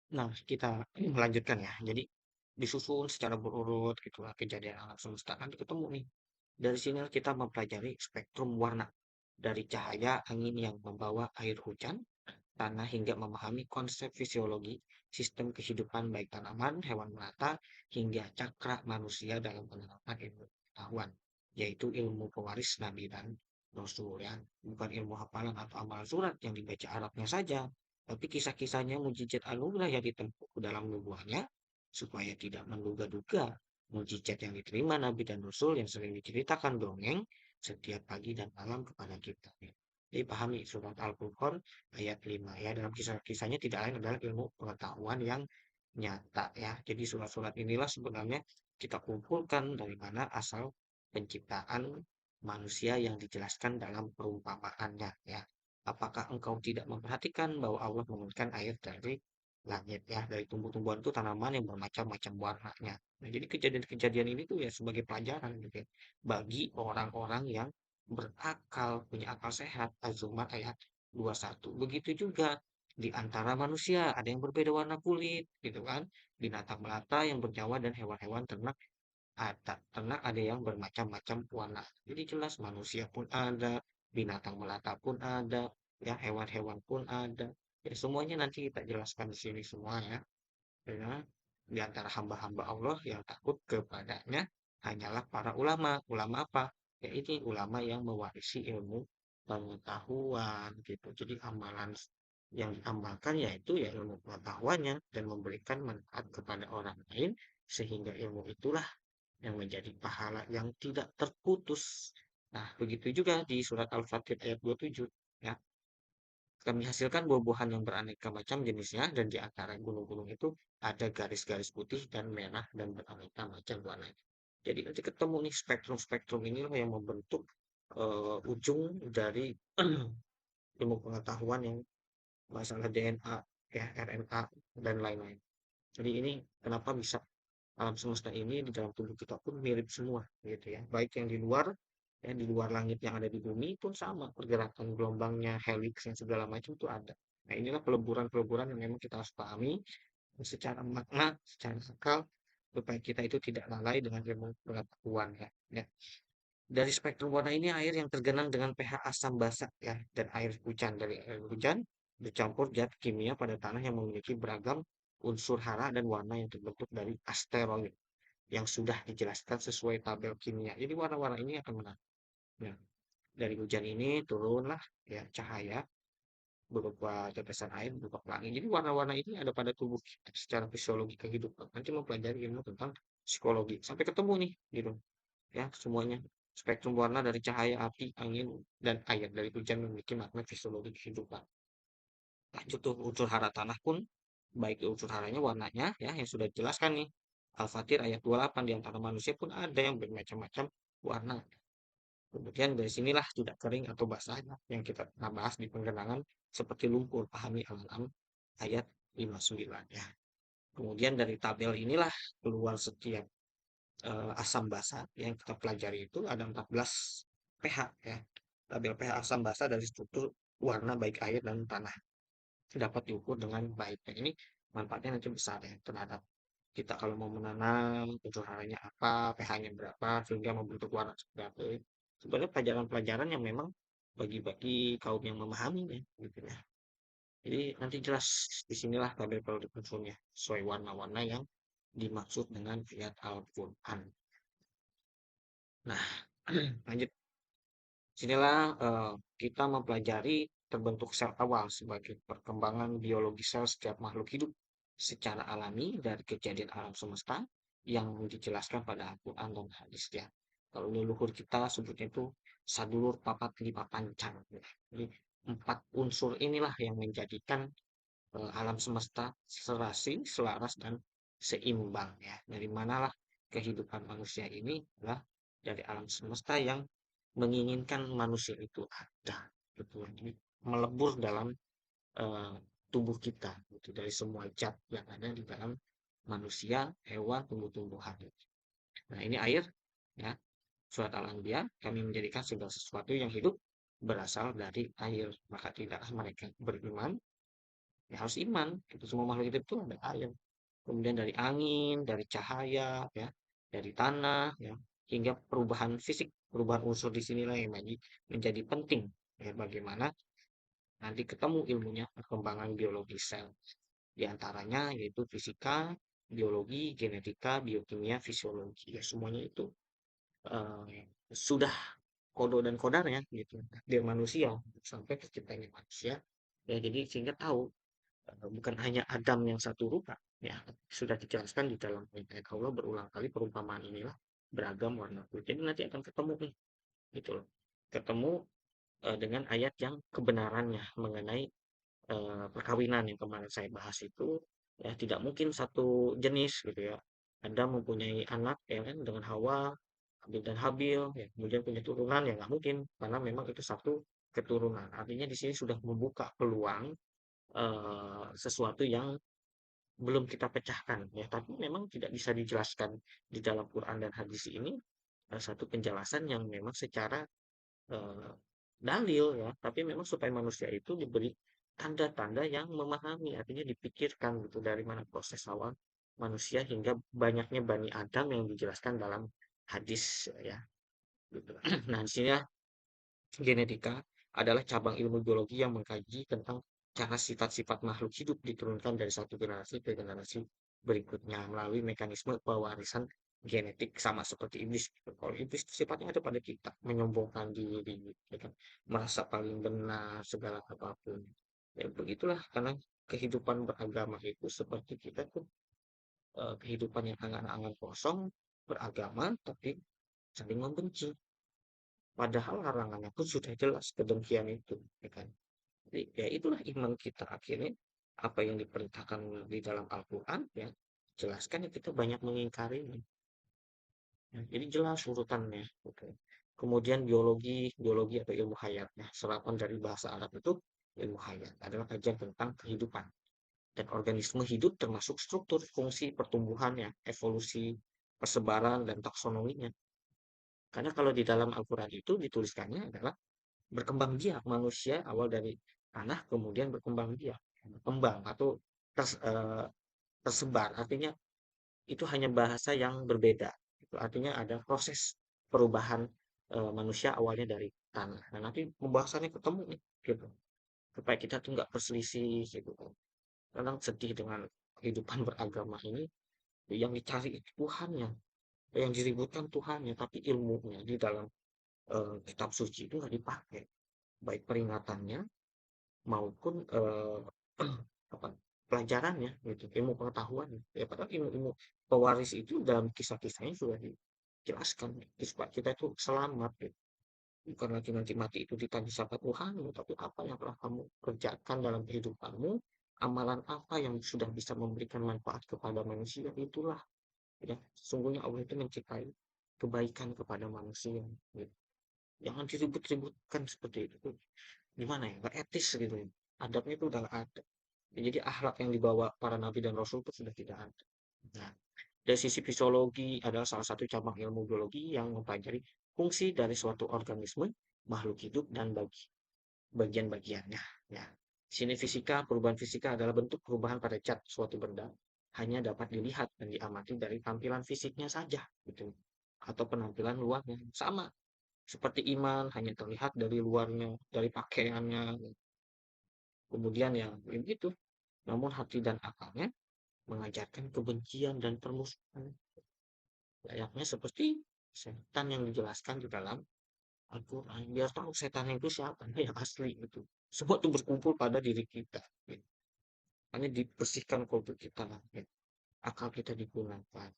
Nah, kita melanjutkan ya. Jadi disusun secara berurut gitu lah kejadian alam semesta. Nanti ketemu nih. Dari sini kita mempelajari spektrum warna dari cahaya angin yang membawa air hujan, tanah hingga memahami konsep fisiologi, sistem kehidupan baik tanaman, hewan melata, hingga cakra manusia dalam penerapan ilmu pengetahuan, yaitu ilmu pewaris Nabi dan Rasul ya. Bukan ilmu hafalan atau amalan surat yang dibaca Arabnya saja, tapi kisah-kisahnya mujizat anugerah yang ditempuh dalam nubuahnya, supaya tidak menduga-duga mujizat yang diterima Nabi dan Rasul yang sering diceritakan dongeng setiap pagi dan malam kepada kita. Jadi pahami surat Al-Furqan ayat 5 ya. Dalam kisah-kisahnya tidak lain adalah ilmu pengetahuan yang nyata ya. Jadi surat-surat inilah sebenarnya kita kumpulkan dari mana asal penciptaan manusia yang dijelaskan dalam perumpamaannya ya. Apakah engkau tidak memperhatikan bahwa Allah menurunkan air dari langit ya, dari tumbuh-tumbuhan itu tanaman yang bermacam-macam warnanya. Nah, jadi kejadian-kejadian ini tuh ya sebagai pelajaran gitu ya, bagi orang-orang yang berakal, punya akal sehat. Az-Zumar ayat 21. Begitu juga di antara manusia, ada yang berbeda warna kulit, gitu kan. Binatang melata yang bernyawa dan hewan-hewan ternak ada yang bermacam-macam warna. Jadi jelas manusia pun ada, binatang melata pun ada, ya hewan-hewan pun ada. Ya semuanya nanti kita jelaskan di sini semua ya. Ya, di antara hamba-hamba Allah yang takut kepadanya hanyalah para ulama. Ulama apa? Ya ini ulama yang mewarisi ilmu pengetahuan gitu. Jadi amalan yang diamalkan yaitu ya ilmu pengetahuannya dan memberikan manfaat kepada orang lain sehingga ilmu itulah yang menjadi pahala yang tidak terputus. Nah, begitu juga di surat Al-Fatir ayat 27 ya. Kami hasilkan buah-buahan yang beraneka macam jenisnya dan di antara gunung-gunung itu ada garis-garis putih dan merah dan beraneka macam warnanya. Jadi nanti ketemu nih spektrum-spektrum inilah yang membentuk ujung dari ilmu pengetahuan yang masalah DNA, ya, RNA dan lain-lain. Jadi ini kenapa bisa alam semesta ini di dalam tubuh kita pun mirip semua gitu ya. Baik yang di luar ya di luar langit yang ada di bumi pun sama pergerakan gelombangnya, helix yang segala macam itu ada. Nah, inilah peleburan-peleburan yang memang kita harus pahami secara makna, secara akal supaya kita itu tidak lalai dengan ilmu pengetahuan ya. Ya. Dari spektrum warna ini air yang tergenang dengan pH asam basa ya dan air hujan dari air hujan bercampur zat kimia pada tanah yang memiliki beragam unsur hara dan warna yang terbentuk dari asteroid yang sudah dijelaskan sesuai tabel kimia. Jadi warna-warna ini akan menarik. Nah, dari hujan ini turunlah ya cahaya berupa tetesan air berupa pelangi. Jadi warna-warna ini ada pada tubuh kita secara fisiologi kehidupan. Nanti mempelajari ilmu tentang psikologi. Sampai ketemu nih gitu ya semuanya. Spektrum warna dari cahaya, api, angin, dan air dari hujan memiliki makna fisiologi kehidupan. Lanjut tuh unsur hara tanah pun baik unsur haranya warnanya ya yang sudah dijelaskan nih. Al-Fatir ayat 28 di antara manusia pun ada yang bermacam-macam warna. Kemudian dari sinilah tidak kering atau basahnya yang kita pernah bahas di penggenangan seperti lumpur pahami alam ayat 59 ya. Kemudian dari tabel inilah keluar setiap asam basa yang kita pelajari itu ada 14 pH ya. Tabel pH asam basa dari struktur warna baik air dan tanah dapat diukur dengan baik. Dan ini manfaatnya nanti besar ya terhadap kita kalau mau menanam, unsur haranya apa, pH-nya berapa, sehingga membentuk warna seperti apa. Sebenarnya pelajaran-pelajaran yang memang bagi-bagi kaum yang memahami ya, gitu ya. Jadi nanti jelas di sinilah tabel periode unsurnya sesuai warna-warna yang dimaksud dengan ayat Al-Quran. Nah, lanjut. Sinilah kita mempelajari terbentuk sel awal sebagai perkembangan biologi sel setiap makhluk hidup secara alami dari kejadian alam semesta yang dijelaskan pada Al-Quran dan hadis ya. Kalau leluhur kita sebutnya itu sadulur papat lima pancan. Ya. Jadi empat unsur inilah yang menjadikan alam semesta serasi, selaras dan seimbang ya. Dari manalah kehidupan manusia ini adalah dari alam semesta yang menginginkan manusia itu ada gitu. Jadi melebur dalam eh, tubuh kita gitu dari semua zat yang ada di dalam manusia, hewan, tumbuh-tumbuhan. Nah, ini air ya. Surat Al-Anbiya, kami menjadikan segala sesuatu yang hidup berasal dari air, maka tidaklah mereka beriman Ya harus iman, gitu. Semua makhluk hidup itu ada air. Kemudian dari angin, dari cahaya, ya, dari tanah, ya, hingga perubahan fisik, perubahan unsur di sinilah yang menjadi penting. Ya, bagaimana nanti ketemu ilmunya perkembangan biologi sel. Di antaranya yaitu fisika, biologi, genetika, biokimia, fisiologi. Ya, semuanya itu sudah kodo dan kodarnya gitu. Dia manusia sampai terciptanya manusia. Ya, jadi sehingga tahu bukan hanya Adam yang satu rupa, ya sudah dijelaskan di dalam ayat Allah berulang kali perumpamaan inilah beragam warna kulit. Jadi nanti akan ketemu nih, gitu loh. Ketemu dengan ayat yang kebenarannya mengenai perkawinan yang kemarin saya bahas itu ya tidak mungkin satu jenis gitu ya. Adam mempunyai anak ya kan dengan Hawa, Habil dan Habil, ya kemudian punya turunan ya nggak mungkin karena memang itu satu keturunan. Artinya di sini sudah membuka peluang sesuatu yang belum kita pecahkan ya, tapi memang tidak bisa dijelaskan di dalam Quran dan hadis ini satu penjelasan yang memang secara eh, dalil ya, tapi memang supaya manusia itu diberi tanda-tanda yang memahami, artinya dipikirkan gitu dari mana proses awal manusia hingga banyaknya Bani Adam yang dijelaskan dalam hadis ya gitu. Nah, di sini genetika adalah cabang ilmu biologi yang mengkaji tentang cara sifat-sifat makhluk hidup diturunkan dari satu generasi ke generasi berikutnya melalui mekanisme pewarisan genetik sama seperti iblis. Kalau iblis sifatnya ada pada kita, menyombongkan diri, ya kan? Merasa paling benar segala apapun. Ya begitulah karena kehidupan beragama itu seperti kita tuh kehidupan yang angan-angan kosong beragama tapi saling membenci. Padahal larangannya pun sudah jelas kedengkian itu, ya kan? Jadi, ya itulah iman kita akhirnya apa yang diperintahkan di dalam Al-Quran ya jelaskan ya kita banyak mengingkarinya. Ya, jadi jelas urutannya. Gitu. Kemudian biologi atau ilmu hayat. Ya, serapan dari bahasa Arab itu ilmu hayat adalah kajian tentang kehidupan dan organisme hidup termasuk struktur, fungsi pertumbuhannya, evolusi, persebaran dan taksonominya. Karena kalau di dalam Al-Quran itu dituliskannya adalah berkembang biak manusia awal dari tanah kemudian berkembang biak berkembang atau tersebar artinya itu hanya bahasa yang berbeda itu artinya ada proses perubahan manusia awalnya dari tanah nah nanti pembahasannya ketemu nih gitu supaya kita tuh nggak berselisih gitu kan kadang sedih dengan kehidupan beragama ini yang dicari itu Tuhannya yang diributkan Tuhannya tapi ilmunya di dalam kitab suci itu nggak dipakai baik peringatannya maupun apa pelajarannya gitu, ilmu pengetahuan. Ya padahal ilmu-ilmu pewaris itu dalam kisah-kisahnya sudah dijelaskan supaya kita itu selamat gitu. Bukan lagi nanti mati itu ditanya siapa Tuhanmu, tapi apa yang telah kamu kerjakan dalam kehidupanmu, amalan apa yang sudah bisa memberikan manfaat kepada manusia, itulah ya sesungguhnya Allah itu menciptai kebaikan kepada manusia gitu. Jangan diribut-ributkan seperti itu. Gimana ya? Nggak etis gitu. Adabnya itu udah nggak ada. Jadi akhlak yang dibawa para nabi dan rasul itu sudah tidak ada. Nah, dari sisi fisiologi adalah salah satu cabang ilmu biologi yang mempelajari fungsi dari suatu organisme, makhluk hidup, dan bagian-bagiannya. Ya. Di sini fisika, perubahan fisika adalah bentuk perubahan pada cat suatu benda hanya dapat dilihat dan diamati dari tampilan fisiknya saja, gitu. Atau penampilan luarnya sama seperti iman hanya terlihat dari luarnya, dari pakaiannya. Kemudian yang begitu, namun hati dan akalnya mengajarkan kebencian dan permusuhan. Layaknya seperti setan yang dijelaskan di dalam Al-Quran. Biar tahu setan itu siapa, yang asli itu. Semua itu berkumpul pada diri kita. Gitu. Hanya dibersihkan kolbu kita, gitu. Akal kita digunakan.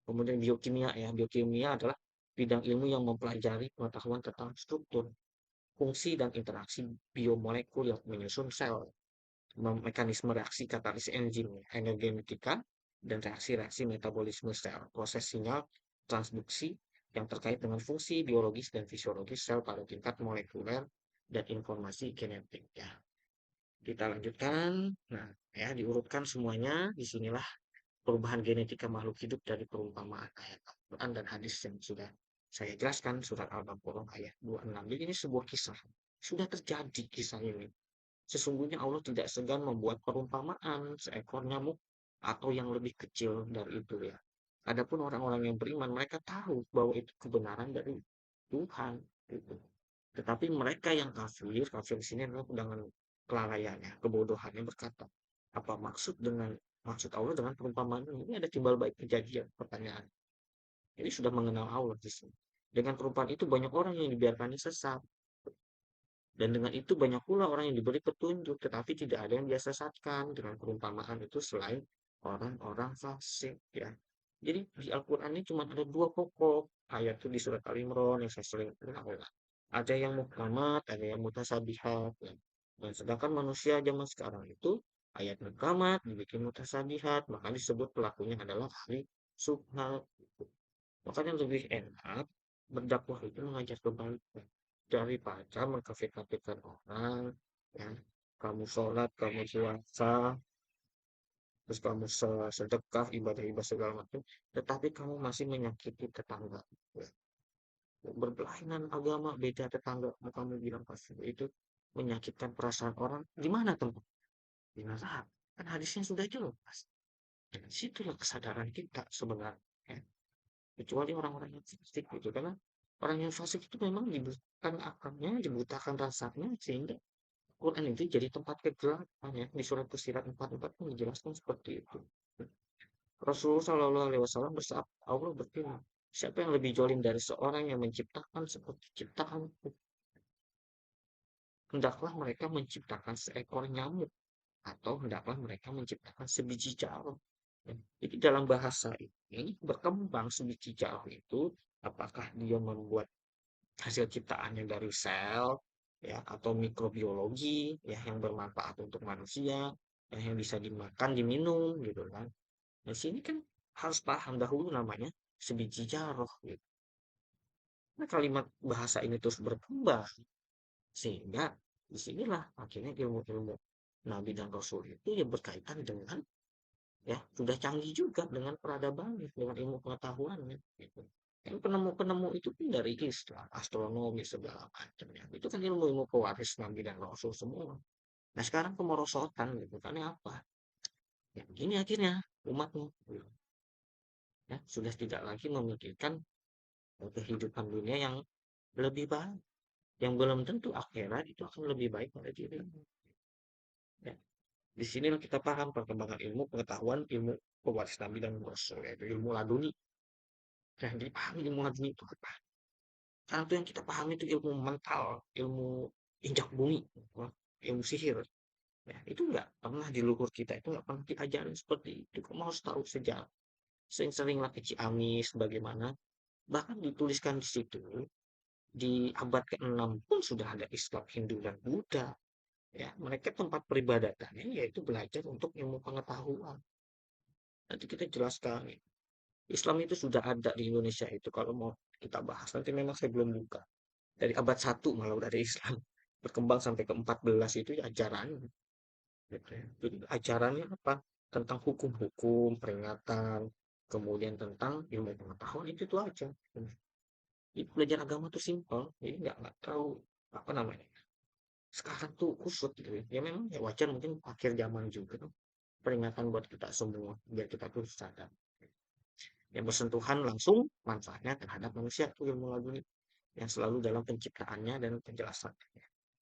Kemudian biokimia ya, biokimia adalah bidang ilmu yang mempelajari pengetahuan tentang struktur, fungsi dan interaksi biomolekul yang menyusun sel, mekanisme reaksi katalisis enzim, energetika, dan reaksi-reaksi metabolisme sel, proses sinyal transduksi yang terkait dengan fungsi biologis dan fisiologis sel pada tingkat molekuler dan informasi genetik. Ya, kita lanjutkan. Nah, ya diurutkan semuanya. Disinilah perubahan genetika makhluk hidup dari perumpamaan ayat Al-Quran dan hadis yang sudah saya jelaskan surat Al-Baqarah ayat 26. Jadi ini sebuah kisah. Sudah terjadi kisah ini Sesungguhnya Allah tidak segan membuat perumpamaan seekor nyamuk atau yang lebih kecil dari itu ya. Adapun orang-orang yang beriman, mereka tahu bahwa itu kebenaran dari Tuhan gitu. Tetapi mereka yang kafir, kafir di sini adalah dengan kelalaiannya, kebodohannya berkata, apa maksud Allah dengan perumpamaan ini? Ini ada timbal balik kejadian, pertanyaan. Ini sudah mengenal Allah di sini. Dengan perumpamaan itu banyak orang yang dibiarkannya sesat. Dan dengan itu banyak pula orang yang diberi petunjuk, tetapi tidak ada yang dia sesatkan dengan perumpamaan itu selain orang-orang fasik ya. Jadi di Al-Quran ini cuma ada dua pokok ayat itu di surat Al-Imran yang saya sering ulang. Ada yang muhkamat, ada yang mutasabihat. Ya. Dan sedangkan manusia zaman sekarang itu ayat muhkamat dibikin mutasabihat, maka disebut pelakunya adalah ahli subhat. Makanya lebih enak berdakwah itu mengajar kebaikan daripada mengkafir-kafirkan orang, ya. Kamu sholat, kamu puasa, terus kamu sedekah, ibadah-ibadah segala macam, tetapi kamu masih menyakiti tetangga. Ya. Berbelainan agama beda tetangga, kamu bilang pasti itu menyakitkan perasaan orang. Di mana tempat? Di neraka. Kan hadisnya sudah jelas. Dan situlah kesadaran kita sebenarnya. Ya. Kecuali orang-orang yang fasik gitu, karena orang yang fasik itu memang dibutakan akalnya, dibutakan rasanya, sehingga Quran itu jadi tempat kegelapan ya. Di surat Fussilat 44 pun dijelaskan seperti itu. Rasulullah Shallallahu Alaihi Wasallam bersabda, Allah berfirman, siapa yang lebih jolim dari seorang yang menciptakan seperti ciptaan, hendaklah mereka menciptakan seekor nyamuk atau hendaklah mereka menciptakan sebiji jarum. Ya, jadi dalam bahasa ini berkembang sebiji jarum itu, apakah dia membuat hasil ciptaannya dari sel ya atau mikrobiologi ya yang bermanfaat untuk manusia ya, yang bisa dimakan diminum gitu kan. Di sini kan harus paham dahulu namanya sebiji jaroh gitu. Nah, kalimat bahasa ini terus berkembang sehingga disinilah akhirnya ilmu-ilmu Nabi dan Rasul itu ya berkaitan dengan ya sudah canggih juga dengan peradaban dengan ilmu pengetahuannya gitu. Kan penemu-penemu itu pun dari Islam, astronomi segala macamnya. Itu kan ilmu-ilmu pewaris Nabi dan Rasul semua. Nah sekarang kemerosotan gitu kan ya apa? Ya begini akhirnya umatnya gitu. Ya sudah tidak lagi memikirkan kehidupan dunia yang lebih baik, yang belum tentu akhirat itu akan lebih baik pada diri. Ya. Di sinilah kita paham perkembangan ilmu pengetahuan, ilmu pewaris Nabi dan Rasul, yaitu ilmu laduni. Yang dipahami ilmu laduni itu apa? Karena itu yang kita pahami itu ilmu mental, ilmu injak bumi, ilmu sihir. Ya, itu nggak pernah di luhur kita, itu nggak pernah diajarin seperti itu. Kamu harus tahu sejarah. Sering-seringlah ke Ciamis, bagaimana. Bahkan dituliskan di situ, di abad ke-6 pun sudah ada Islam, Hindu, dan Buddha. Ya, mereka tempat peribadatannya yaitu belajar untuk ilmu pengetahuan. Nanti kita jelaskan. Islam itu sudah ada di Indonesia itu kalau mau kita bahas. Nanti memang saya belum buka. Dari abad 1 malah udah ada Islam. Berkembang sampai ke-14 itu ya ajarannya. Gitu ya. Jadi ajarannya apa? Tentang hukum-hukum, peringatan, kemudian tentang ilmu pengetahuan itu tuh aja. Jadi belajar agama tuh simpel, jadi nggak tahu apa namanya. Sekarang tuh kusut gitu ya. Ya memang ya wajar mungkin akhir zaman juga tuh. Peringatan buat kita semua biar kita tuh sadar. Yang bersentuhan langsung manfaatnya terhadap manusia itu ilmu laduni yang selalu dalam penciptaannya dan penjelasannya.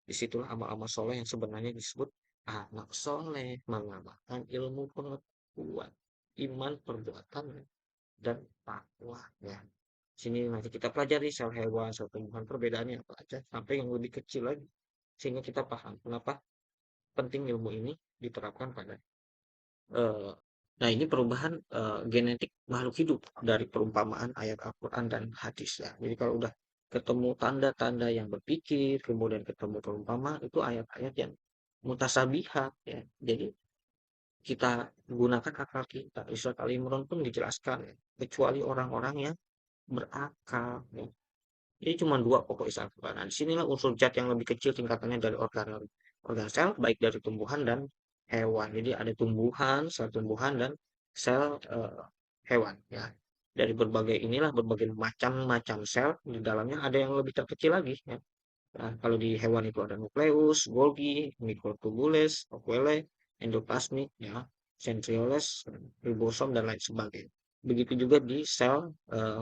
Disitulah amal-amal soleh yang sebenarnya disebut anak soleh, mengamalkan ilmu pengetahuan, iman, perbuatan, dan takwa. Ya. Sini nanti kita pelajari sel hewan, sel tumbuhan, perbedaannya apa aja, sampai yang lebih kecil lagi. Sehingga kita paham kenapa penting ilmu ini diterapkan pada eh, nah ini perubahan genetik makhluk hidup dari perumpamaan ayat Al-Quran dan hadis ya. Jadi kalau udah ketemu tanda-tanda yang berpikir, kemudian ketemu perumpamaan, itu ayat-ayat yang mutasabihat ya. Jadi kita gunakan akal kita. Di surat Al-Imran pun dijelaskan ya, kecuali orang-orang yang berakal ya. Jadi cuma dua pokok isi Al-Quran. Nah, disinilah unsur zat yang lebih kecil tingkatannya dari organ organ sel, baik dari tumbuhan dan hewan. Jadi ada tumbuhan, sel tumbuhan dan sel hewan. Ya, dari berbagai inilah berbagai macam-macam sel di dalamnya ada yang lebih terkecil lagi. Ya. Nah, kalau di hewan itu ada nukleus, Golgi, mikrotubules, ovuele, endoplasmik, ya, centrioles, ribosom dan lain sebagainya. Begitu juga di sel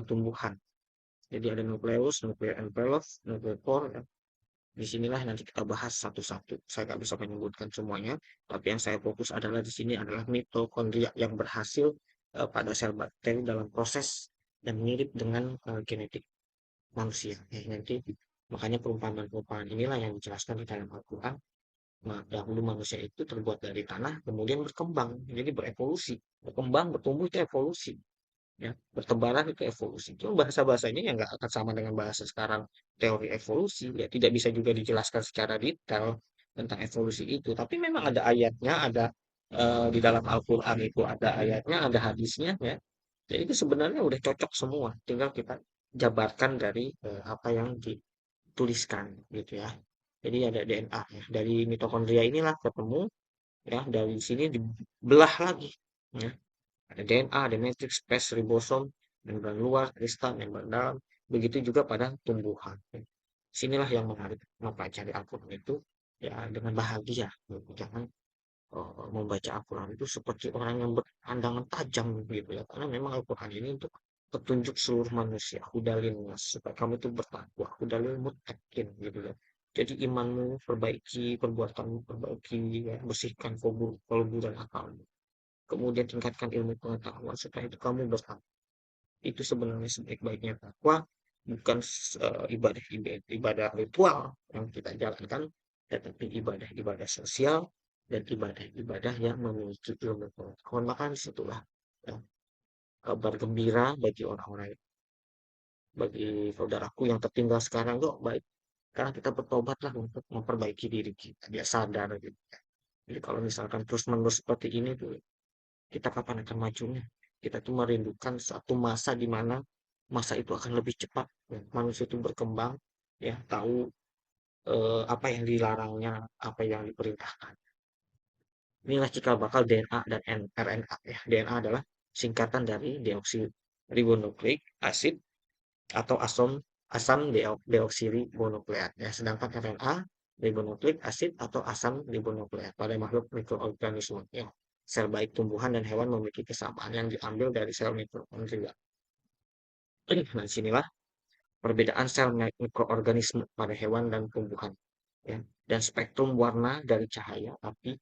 tumbuhan. Jadi ada nukleus, nuklear envelope, nukleopor, ya. Di sinilah nanti kita bahas satu-satu. Saya nggak bisa menyebutkan semuanya, tapi yang saya fokus adalah di sini adalah mitokondria yang berhasil pada sel bakteri dalam proses dan mirip dengan genetik manusia. Ya, nanti makanya perumpamaan-perumpamaan inilah yang dijelaskan di dalam Al-Quran. Nah, dahulu manusia itu terbuat dari tanah, kemudian berkembang, jadi berevolusi, berkembang, bertumbuh itu evolusi, ya, bertebaran itu evolusi. Cuma bahasa-bahasanya yang nggak akan sama dengan bahasa sekarang teori evolusi, ya tidak bisa juga dijelaskan secara detail tentang evolusi itu. Tapi memang ada ayatnya, ada di dalam Al-Quran itu ada ayatnya, ada hadisnya, ya. Jadi itu sebenarnya udah cocok semua, tinggal kita jabarkan dari apa yang dituliskan gitu ya. Jadi ada DNA ya. Dari mitokondria inilah ketemu ya, dari sini dibelah lagi ya. Ada DNA, ada matriks, spes, ribosom, membran luar, kristal, membran dalam. Begitu juga pada tumbuhan. Sinilah yang menarik mempelajari Al-Quran itu ya dengan bahagia. Jangan membaca Al-Quran itu seperti orang yang berpandangan tajam gitu ya. Karena memang Al-Quran ini untuk petunjuk seluruh manusia. Hudalin nas, supaya kamu itu bertakwa. Hudalil muttaqin gitu ya. Jadi imanmu perbaiki, perbuatanmu perbaiki, ya. Bersihkan kolbu dan akalmu. Kemudian tingkatkan ilmu pengetahuan supaya itu kamu bertakwa. Itu sebenarnya sebaik-baiknya takwa, bukan ibadah ritual yang kita jalankan, tetapi ibadah-ibadah sosial dan ibadah-ibadah yang memiliki ilmu pengetahuan. Maka disitulah ya, kabar gembira bagi orang-orang, bagi saudaraku yang tertinggal sekarang kok baik. Karena kita bertobatlah untuk memperbaiki diri kita. Dia sadar gitu. Jadi kalau misalkan terus-menerus seperti ini tuh, kita kapan akan majunya? Kita tuh merindukan satu masa di mana masa itu akan lebih cepat. Ya. Manusia itu berkembang, ya tahu apa yang dilarangnya, apa yang diperintahkan. Inilah cikal bakal DNA dan RNA. Ya. DNA adalah singkatan dari deoksiribonukleik asid atau asam deoksiribonukleat. Ya. Sedangkan RNA ribonukleik asid atau asam ribonukleat pada makhluk mikroorganisme. Ya. Sel baik tumbuhan dan hewan memiliki kesamaan yang diambil dari sel mitokondria. Nah, sinilah perbedaan sel mikroorganisme pada hewan dan tumbuhan. Ya. Dan spektrum warna dari cahaya, api,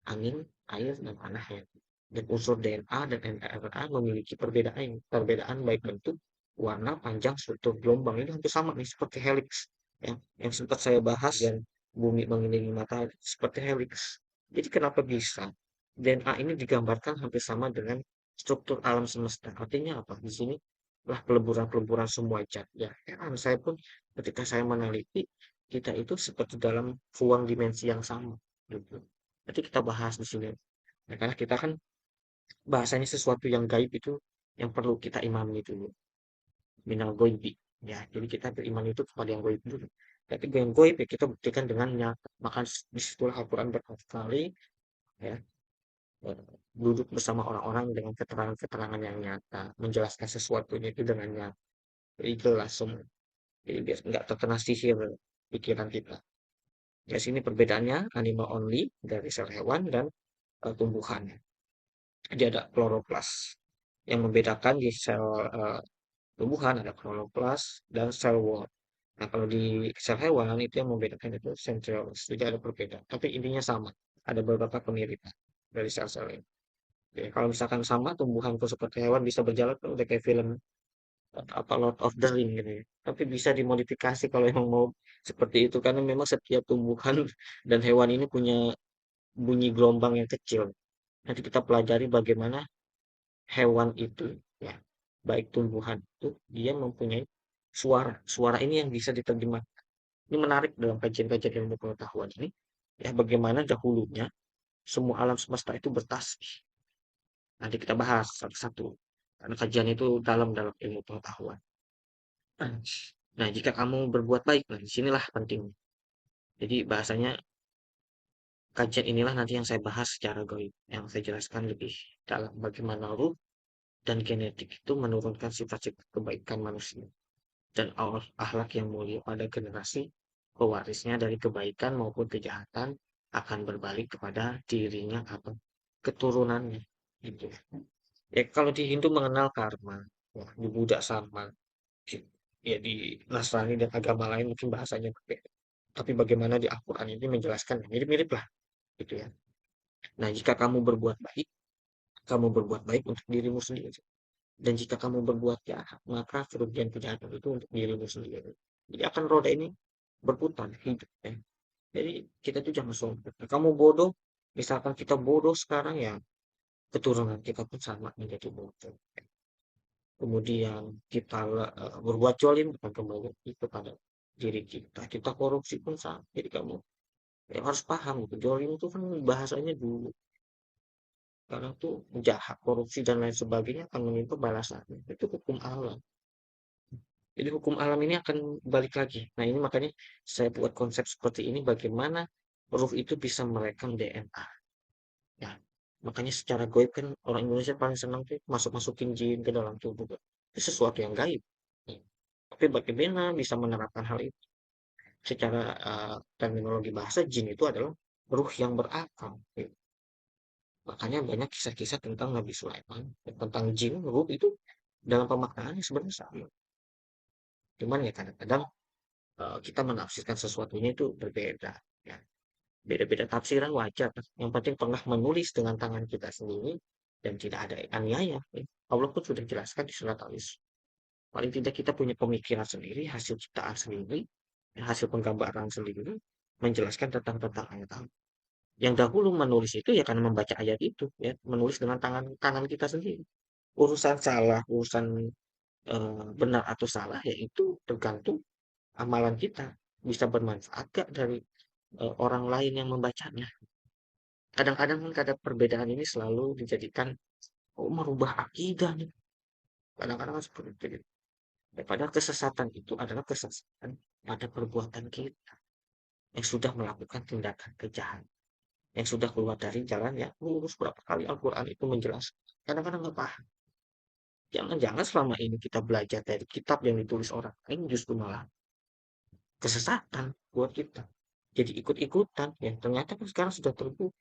angin, air, dan tanah. Ya. Dan unsur DNA dan mRNA memiliki perbedaan baik bentuk, warna, panjang, struktur gelombang. Ini hampir sama nih, seperti helix. Ya. Yang sempat saya bahas dan bumi mengelilingi matahari seperti helix. Jadi kenapa bisa? DNA ini digambarkan hampir sama dengan struktur alam semesta. Artinya apa? Di sini lah peleburan-peleburan semua zat. Ya, heran saya pun ketika saya meneliti kita itu seperti dalam ruang dimensi yang sama. Gitu. Nanti kita bahas di sini. Ya, karena kita kan bahasanya sesuatu yang gaib itu yang perlu kita imani dulu. Minal goibi. Ya, jadi kita beriman itu kepada yang goib dulu. Tapi yang goib ya kita buktikan dengan nyata. Maka disitulah Al-Quran berkali-kali ya, duduk bersama orang-orang dengan keterangan-keterangan yang nyata, menjelaskan sesuatunya itu dengan nyata. Jadi jelas semua. Jadi biar nggak terkena sihir pikiran kita. Ya sini perbedaannya animal only dari sel hewan dan tumbuhan. Jadi ada kloroplas yang membedakan di sel tumbuhan ada kloroplas dan sel wall. Nah kalau di sel hewan itu yang membedakan itu centrioles. Jadi ada perbedaan. Tapi intinya sama. Ada beberapa kemiripan dari sel-sel ini. Oke, kalau misalkan sama tumbuhan tuh seperti hewan bisa berjalan kan udah kayak film apa Lord of the Ring gitu ya. Tapi bisa dimodifikasi kalau yang mau seperti itu karena memang setiap tumbuhan dan hewan ini punya bunyi gelombang yang kecil. Nanti kita pelajari bagaimana hewan itu ya, baik tumbuhan itu dia mempunyai suara. Suara ini yang bisa diterjemahkan. Ini menarik dalam kajian-kajian ilmu pengetahuan ini ya bagaimana dahulunya semua alam semesta itu bertasbih. Nanti kita bahas satu-satu. Karena kajian itu dalam ilmu pengetahuan. Nah, jika kamu berbuat baik, nah disinilah penting. Jadi bahasanya kajian inilah nanti yang saya bahas secara goib, yang saya jelaskan lebih dalam bagaimana ruh dan genetik itu menurunkan sifat-sifat kebaikan manusia dan akhlak yang mulia pada generasi pewarisnya dari kebaikan maupun kejahatan akan berbalik kepada dirinya atau keturunannya. Gitu. Ya, kalau di Hindu mengenal karma, ya, di Buddha sama, ya di Nasrani dan agama lain mungkin bahasanya berbeda. Tapi bagaimana di Al-Quran ini menjelaskan mirip-mirip lah, gitu ya. Nah, jika kamu berbuat baik untuk dirimu sendiri. Dan jika kamu berbuat jahat, maka kerugian kejahatan itu untuk dirimu sendiri. Jadi akan roda ini berputar hidup. Ya. Jadi kita tuh jangan sombong. Kamu bodoh, misalkan kita bodoh sekarang ya, keturunan kita pun sama menjadi bodoh. Kemudian kita berbuat jolim akan kembali kepada diri kita. Kita korupsi pun sama. Jadi kamu ya harus paham gitu. Jolim itu kan bahasanya dulu. Sekarang tuh jahat, korupsi dan lain sebagainya akan menimpa balasannya. Itu hukum alam. Jadi hukum alam ini akan balik lagi. Nah ini makanya saya buat konsep seperti ini bagaimana ruh itu bisa merekam DNA. Ya, makanya secara gaib kan orang Indonesia paling senang tuh masuk-masukin jin ke dalam tubuh. Itu sesuatu yang gaib. Ya. Tapi bagaimana bisa menerapkan hal itu? Secara terminologi bahasa, jin itu adalah ruh yang berakal. Ya. Makanya banyak kisah-kisah tentang Nabi Sulaiman, tentang jin, ruh itu dalam pemaknaannya sebenarnya sama. Cuman ya kadang-kadang kita menafsirkan sesuatunya itu berbeda. Ya. Beda-beda tafsiran wajar. Yang penting pernah menulis dengan tangan kita sendiri dan tidak ada aniaya. Ya. Allah pun sudah jelaskan di surat Al-Isra. Paling tidak kita punya pemikiran sendiri, hasil ciptaan sendiri, hasil penggambaran sendiri, menjelaskan tentang ayat Allah. Yang dahulu menulis itu ya karena membaca ayat itu, ya menulis dengan tangan tangan kita sendiri. Urusan salah, urusan benar atau salah, yaitu tergantung amalan kita bisa bermanfaat gak dari orang lain yang membacanya. Kadang-kadang kan kadang perbedaan ini selalu dijadikan oh merubah akidah nih. Kadang-kadang kan seperti itu. Ya, padahal kesesatan itu adalah kesesatan pada perbuatan kita yang sudah melakukan tindakan kejahatan, yang sudah keluar dari jalan yang lurus. Berapa kali Al-Quran itu menjelaskan. Kadang-kadang nggak paham. Jangan-jangan selama ini kita belajar dari kitab yang ditulis orang lain justru malah kesesatan buat kita. Jadi ikut-ikutan. Ya, ternyata kan sekarang sudah terbukti.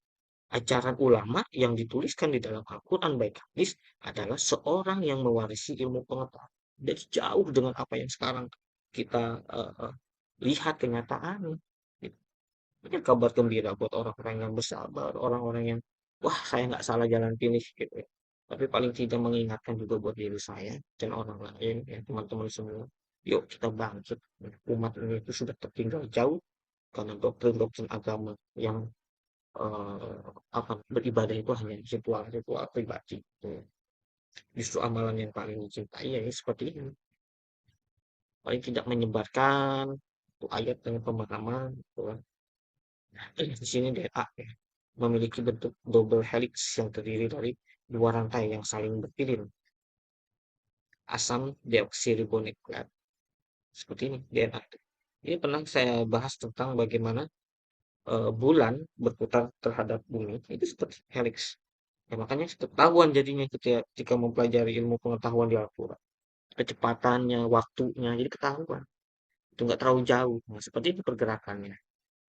Ajaran ulama yang dituliskan di dalam Al-Quran baik hadis adalah seorang yang mewarisi ilmu pengetahuan. Jadi jauh dengan apa yang sekarang kita lihat kenyataan. Gitu. Ini kabar gembira buat orang-orang yang bersabar, orang-orang yang wah saya nggak salah jalan pilih gitu ya. Tapi paling tidak mengingatkan juga buat diri saya dan orang lain, ya teman-teman semua. Yuk kita bangkit. Umat ini itu sudah tertinggal jauh karena doktrin-doktrin agama yang apa beribadah itu hanya ritual-ritual pribadi. Gitu. Justru amalan yang paling dicintai ya seperti ini. Paling tidak menyebarkan itu ayat dengan pemahaman. Gitu. Di sini DNA ya, memiliki bentuk double helix yang terdiri dari dua rantai yang saling berkirim. Asam deoksiribonukleat. Seperti ini DNA. Ini pernah saya bahas tentang bagaimana bulan berputar terhadap bumi itu seperti helix. Ya, makanya ketahuan jadinya ketika mempelajari ilmu pengetahuan di Al-Quran. Kecepatannya, waktunya, jadi ketahuan. Itu nggak terlalu jauh. Nah, seperti itu pergerakannya.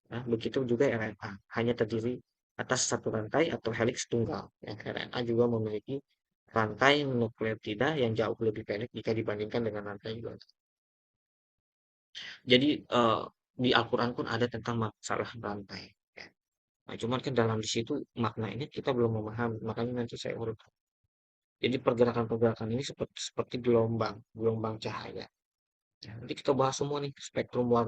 Nah, begitu juga RNA. Hanya terdiri atas satu rantai atau helix tunggal. Ya, RNA juga memiliki rantai nukleotida yang jauh lebih pendek jika dibandingkan dengan rantai juga. Jadi di Al-Quran pun ada tentang masalah rantai. Ya. Nah, cuman kan dalam di situ makna ini kita belum memahami. Makanya nanti saya urut. Jadi pergerakan-pergerakan ini seperti gelombang, gelombang cahaya. Ya, nanti kita bahas semua nih spektrum warna